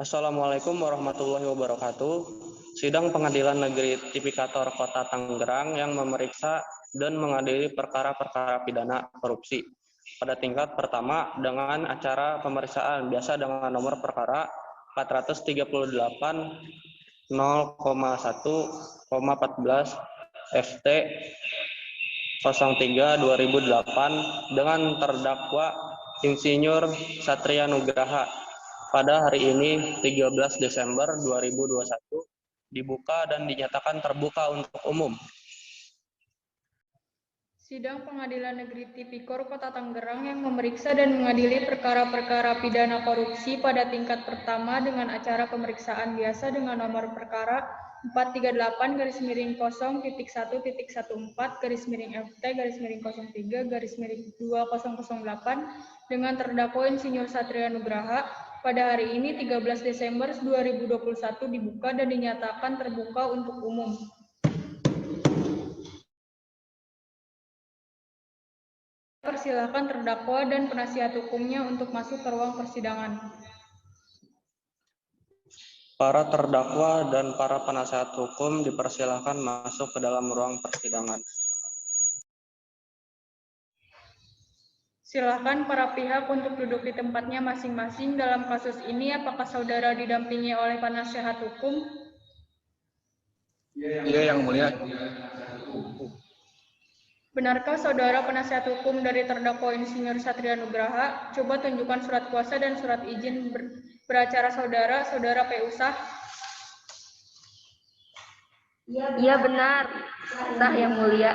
Assalamualaikum warahmatullahi wabarakatuh. Sidang Pengadilan Negeri Tipikor Kota Tangerang yang memeriksa dan mengadili perkara-perkara pidana korupsi pada tingkat pertama dengan acara pemeriksaan biasa dengan nomor perkara 438 0,1,14 FT 03 2008 dengan terdakwa Insinyur Satria Nugraha pada hari ini 13 Desember 2021 dibuka dan dinyatakan terbuka untuk umum. Sidang Pengadilan Negeri Tipikor Kota Tangerang yang memeriksa dan mengadili perkara-perkara pidana korupsi pada tingkat pertama dengan acara pemeriksaan biasa dengan nomor perkara 438-0,1/FT-03/03/03/2008 dengan terdakwa Insinyur Satria Nugraha pada hari ini 13 Desember 2021 dibuka dan dinyatakan terbuka untuk umum. Persilakan terdakwa dan penasihat hukumnya untuk masuk ke ruang persidangan. Para terdakwa dan para penasihat hukum dipersilakan masuk ke dalam ruang persidangan. Silakan para pihak untuk duduk di tempatnya masing-masing. Dalam kasus ini, apakah saudara didampingi oleh penasihat hukum? Iya, Yang Mulia. Benarkah saudara penasihat hukum dari terdakwa Insinyur Satria Nugraha? Coba tunjukkan surat kuasa dan surat izin beracara saudara, Saudara P.U. Sah. Iya benar, sah Yang Mulia.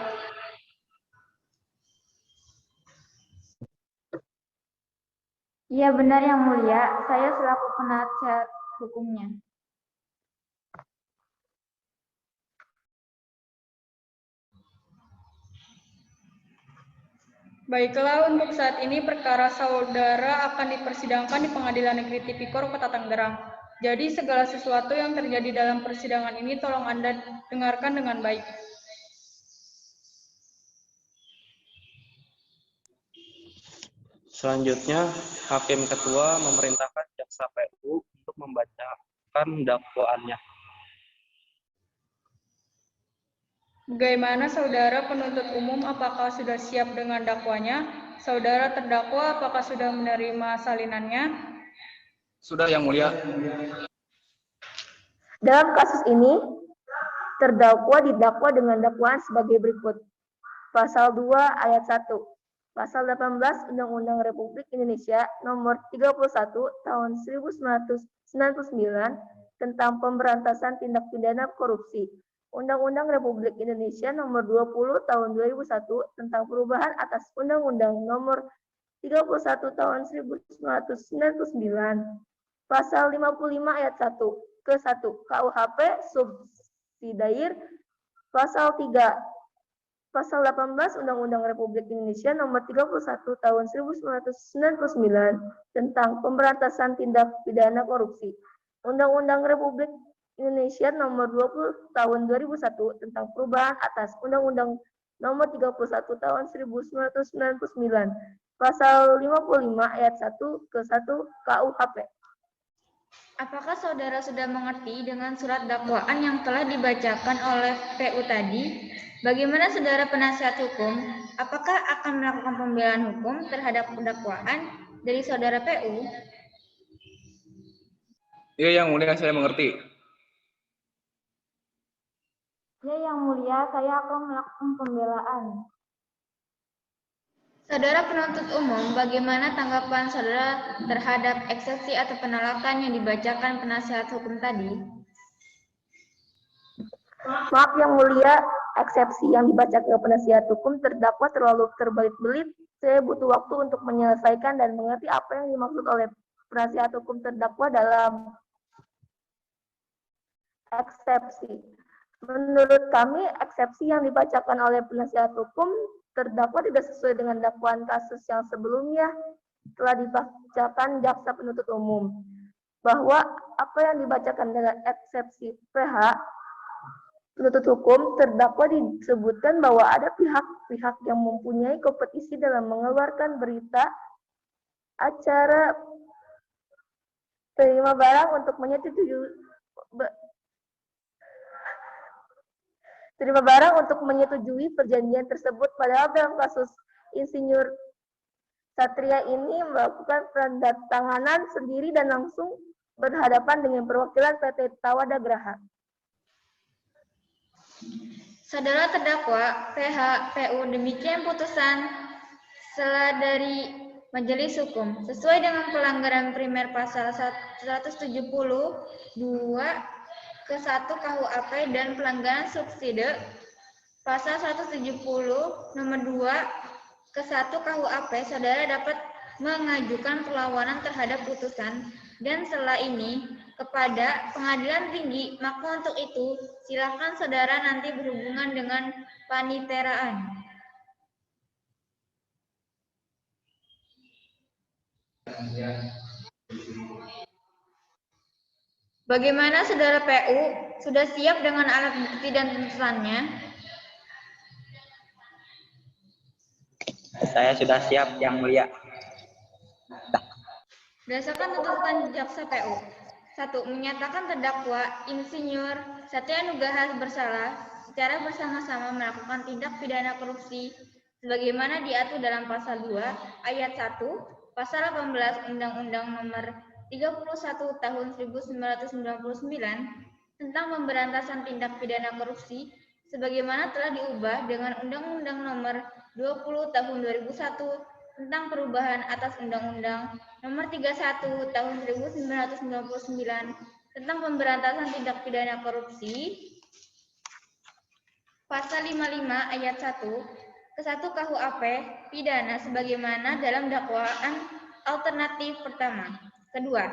Iya benar Yang Mulia, saya selaku penasihat hukumnya. Baiklah, untuk saat ini perkara saudara akan dipersidangkan di Pengadilan Negeri Tipikor Kota Tangerang. Jadi segala sesuatu yang terjadi dalam persidangan ini tolong Anda dengarkan dengan baik. Selanjutnya, Hakim Ketua memerintahkan Jaksa PU untuk membacakan dakwaannya. Bagaimana saudara penuntut umum, apakah sudah siap dengan dakwanya? Saudara terdakwa, apakah sudah menerima salinannya? Sudah Yang Mulia. Dalam kasus ini, terdakwa didakwa dengan dakwaan sebagai berikut. Pasal 2 ayat 1. Pasal 18 Undang-Undang Republik Indonesia Nomor 31 Tahun 1999 tentang Pemberantasan Tindak Pidana Korupsi. Undang-Undang Republik Indonesia Nomor 20 Tahun 2001 tentang perubahan atas Undang-Undang Nomor 31 Tahun 1999. Pasal 55 ayat 1 ke 1 KUHP subsidiar. Pasal 3 Pasal 18 Undang-Undang Republik Indonesia Nomor 31 Tahun 1999 tentang Pemberantasan Tindak Pidana Korupsi. Undang-Undang Republik Indonesia Nomor 20 Tahun 2001 tentang perubahan atas Undang-Undang Nomor 31 Tahun 1999. Pasal 55 ayat 1 ke 1 KUHP. Apakah saudara sudah mengerti dengan surat dakwaan yang telah dibacakan oleh PU tadi? Bagaimana saudara penasihat hukum? Apakah akan melakukan pembelaan hukum terhadap dakwaan dari saudara PU? Iya Yang Mulia, saya mengerti. Ya Yang Mulia, saya akan melakukan pembelaan. Saudara penuntut umum, bagaimana tanggapan saudara terhadap eksepsi atau penolakan yang dibacakan penasihat hukum tadi? Maaf Yang Mulia, eksepsi yang dibaca ke penasihat hukum terdakwa terlalu terbelit-belit. Saya butuh waktu untuk menyelesaikan dan mengerti apa yang dimaksud oleh penasihat hukum terdakwa dalam eksepsi. Menurut kami, eksepsi yang dibacakan oleh penasihat hukum terdakwa tidak sesuai dengan dakwaan kasus yang sebelumnya telah dibacakan jaksa penuntut umum. Bahwa apa yang dibacakan dengan eksepsi PH penuntut hukum terdakwa disebutkan bahwa ada pihak-pihak yang mempunyai kompetisi dalam mengeluarkan berita acara Terima barang untuk menyetujui perjanjian tersebut, padahal dalam kasus Insinyur Satria ini melakukan penandatanganan sendiri dan langsung berhadapan dengan perwakilan PT Tawada Graha. Saudara terdakwa PHPU, demikian putusan selah dari Majelis Hukum sesuai dengan pelanggaran primer pasal 172 ke 1 KUHP dan pelanggaran subsidi pasal 170 nomor 2 ke 1 KUHP. Saudara dapat mengajukan perlawanan terhadap putusan dan selah ini kepada pengadilan tinggi. Maka untuk itu silakan saudara nanti berhubungan dengan paniteraan. Bagaimana saudara PU? Sudah siap dengan alat bukti dan tuntutannya? Saya sudah siap, Yang Mulia. Berdasarkan tuntutan jaksa PU. 1. Menyatakan terdakwa Insinyur Satria Nugraha bersalah secara bersama-sama melakukan tindak pidana korupsi sebagaimana diatur dalam pasal 2 ayat 1 pasal 18 Undang-Undang Nomor 31 Tahun 1999 tentang pemberantasan tindak pidana korupsi sebagaimana telah diubah dengan Undang-Undang Nomor 20 Tahun 2001 tentang perubahan atas Undang-Undang Nomor 31 Tahun 1999 tentang pemberantasan tindak pidana korupsi. Pasal 55 ayat 1 ke 1 KUHP pidana sebagaimana dalam dakwaan alternatif pertama. Kedua,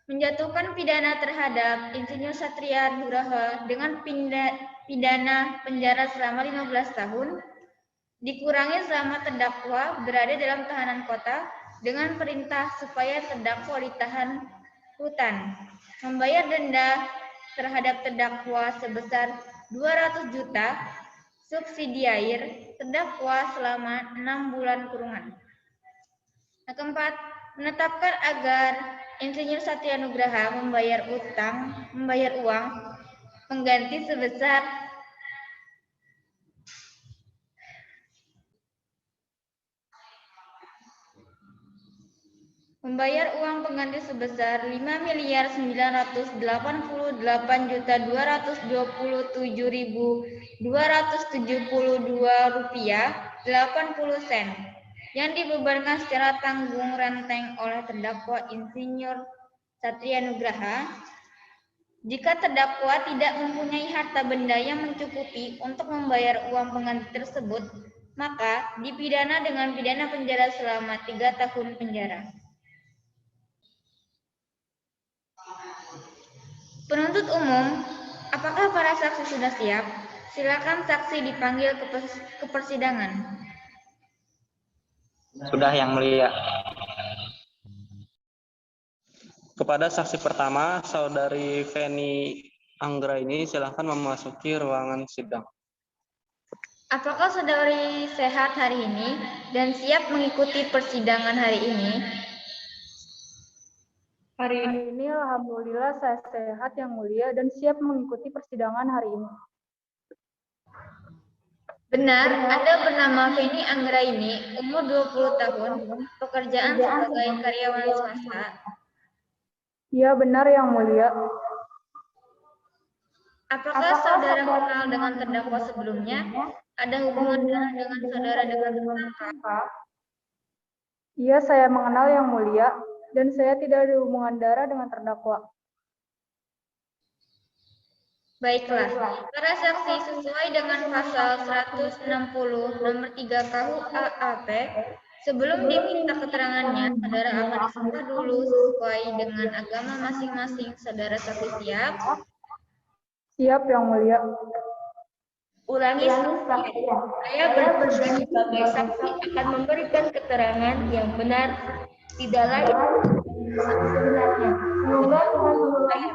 menjatuhkan pidana terhadap Insinyur Satria Nugraha dengan pidana penjara selama 15 tahun dikurangi selama terdakwa berada dalam tahanan kota dengan perintah supaya terdakwa ditahan rutan, membayar denda terhadap terdakwa sebesar 200 juta, subsidi air terdakwa selama 6 bulan kurungan. Yang keempat, menetapkan agar Insinyur Satria Nugraha membayar uang pengganti sebesar membayar uang pengganti sebesar 5.988.227.272 rupiah 80 sen yang dibebankan secara tanggung renteng oleh terdakwa Insinyur Satria Nugraha. Jika terdakwa tidak mempunyai harta benda yang mencukupi untuk membayar uang pengganti tersebut, maka dipidana dengan pidana penjara selama 3 tahun penjara. Penuntut umum, apakah para saksi sudah siap? Silakan saksi dipanggil ke persidangan. Sudah, Yang Mulia. Kepada saksi pertama, Saudari Feni Anggraini, silakan memasuki ruangan sidang. Apakah saudari sehat hari ini dan siap mengikuti persidangan hari ini? Hari ini alhamdulillah saya sehat Yang Mulia dan siap mengikuti persidangan hari ini. Benar, Anda bernama Feni Anggraini, umur 20 tahun, pekerjaan sebagai karyawan swasta. Iya benar Yang Mulia. Apakah saudara kenal dengan terdakwa sebelumnya? Ada hubungan darah dengan saudara dengan tersangka? Iya saya mengenal Yang Mulia dan saya tidak ada hubungan darah dengan terdakwa. Baiklah, para saksi sesuai dengan pasal 160 nomor 3 KUHP, sebelum diminta keterangannya, saudara akan disangka dulu sesuai dengan agama masing-masing. Saudara saksi siap? Siap Yang Mulia. Ulangi saksi. Saya berjanji sebagai saksi akan memberikan keterangan yang benar, tidak lain sebenarnya. Semoga Tuhan menolong saya.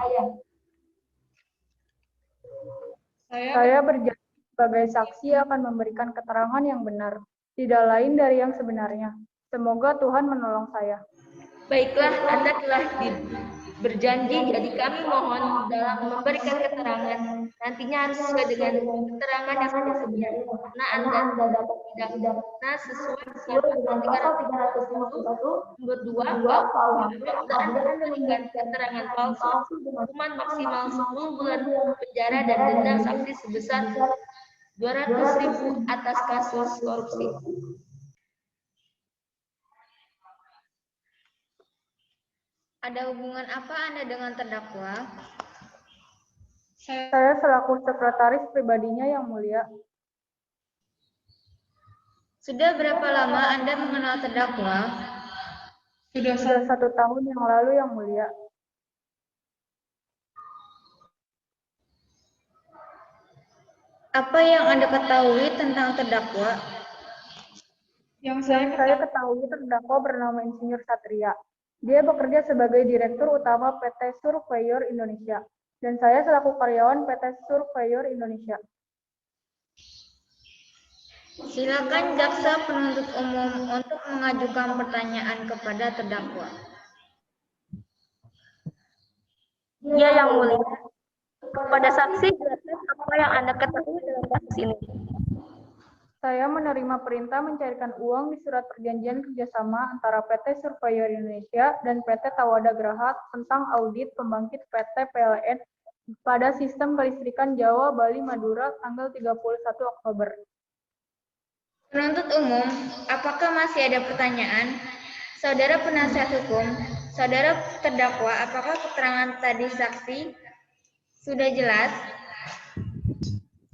Saya berjanji sebagai saksi akan memberikan keterangan yang benar, tidak lain dari yang sebenarnya. Semoga Tuhan menolong saya. Baiklah, Anda telah berjanji, jadi kami mohon dalam memberikan keterangan nantinya harus sesuai dengan keterangan yang sudah sebenarnya karena Anda dapat pidana sesuai dengan pasal 351 nomor 2 KUHP. Anda memberikan keterangan palsu, hukuman maksimal 10 bulan penjara dan denda sanksi sebesar 200.000 atas kasus korupsi. Ada hubungan apa Anda dengan terdakwa? Saya selaku sekretaris pribadinya, Yang Mulia. Sudah berapa lama Anda mengenal terdakwa? Sudah 1 tahun yang lalu, Yang Mulia. Apa yang Anda ketahui tentang terdakwa? Yang saya ketahui terdakwa bernama Insinyur Satria. Dia bekerja sebagai Direktur Utama PT Surveyor Indonesia. Dan saya selaku karyawan PT Surveyor Indonesia. Silakan jaksa penuntut umum untuk mengajukan pertanyaan kepada terdakwa. Ya, Yang Mulia. Kepada saksi, jelaskan apa yang Anda ketahui dalam kasus ini. Saya menerima perintah mencairkan uang di surat perjanjian kerjasama antara PT Surveyor Indonesia dan PT Tawada Graha tentang audit pembangkit PT PLN pada sistem kelistrikan Jawa, Bali, Madura tanggal 31 Oktober. Penuntut umum, apakah masih ada pertanyaan? Saudara penasihat hukum, saudara terdakwa, apakah keterangan tadi saksi sudah jelas?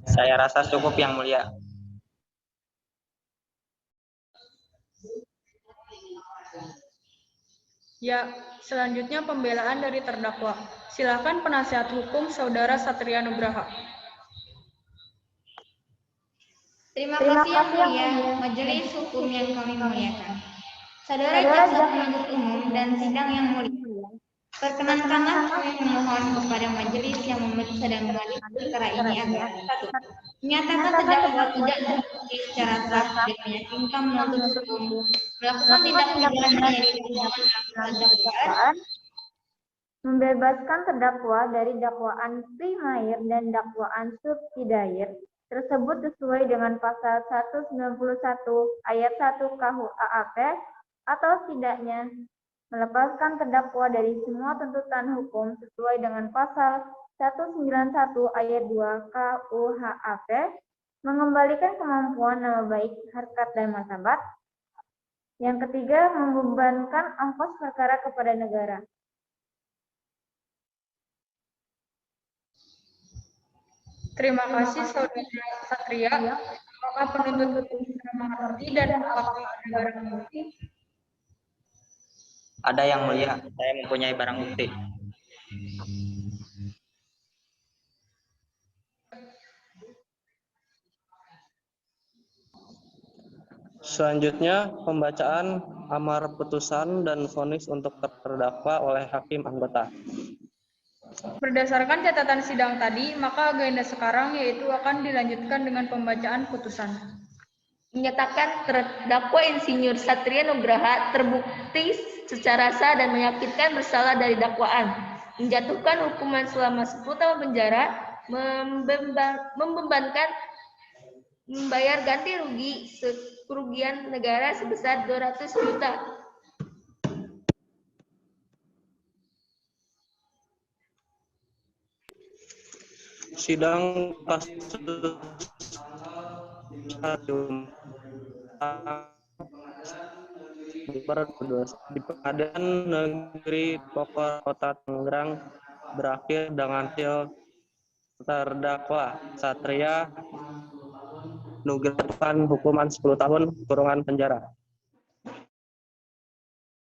Saya rasa cukup, Yang Mulia. Ya, selanjutnya pembelaan dari terdakwa. Silakan penasihat hukum Saudara Satria Nugraha. Terima kasih Yang Mulia, majelis hukum yang kami muliakan. Saudara jaksa penuntut umum dan sidang yang mulia, perkenankanlah kami memohon kepada majelis yang memeriksa dan mengadili perkara ini agar 1. Menyatakan terdakwa tidak terbukti secara sah dan meyakinkan penuntut umum melakukan tindak pidana yang dituduhkan dalam dakwaan. Membebaskan terdakwa dari dakwaan primair dan dakwaan subsidiar tersebut sesuai dengan pasal 191 ayat 1 KUHP atau setidaknya melepaskan terdakwa dari semua tuntutan hukum sesuai dengan pasal 191 ayat 2 KUHP, mengembalikan kemampuan nama baik, harkat, dan martabat. Yang ketiga, membebankan ongkos perkara kepada negara. Terima kasih Saudara Satria. Apakah penuntut umum sudah mengerti dan apakah ada barang bukti? Ada, Yang Mulia. Saya mempunyai barang bukti. Selanjutnya, pembacaan amar putusan dan vonis untuk terdakwa oleh hakim anggota. Berdasarkan catatan sidang tadi, maka agenda sekarang yaitu akan dilanjutkan dengan pembacaan putusan. Menyatakan terdakwa Insinyur Satria Nugraha terbukti secara sah dan meyakinkan bersalah dari dakwaan, menjatuhkan hukuman selama 10 tahun penjara, membebankan membayar ganti rugi kerugian negara sebesar 200 juta. Sidang kasus di Pengadilan Negeri Pokok Kota Tangerang berakhir dengan hasil terdakwa Satria Nugraha hukuman 10 tahun kurungan penjara.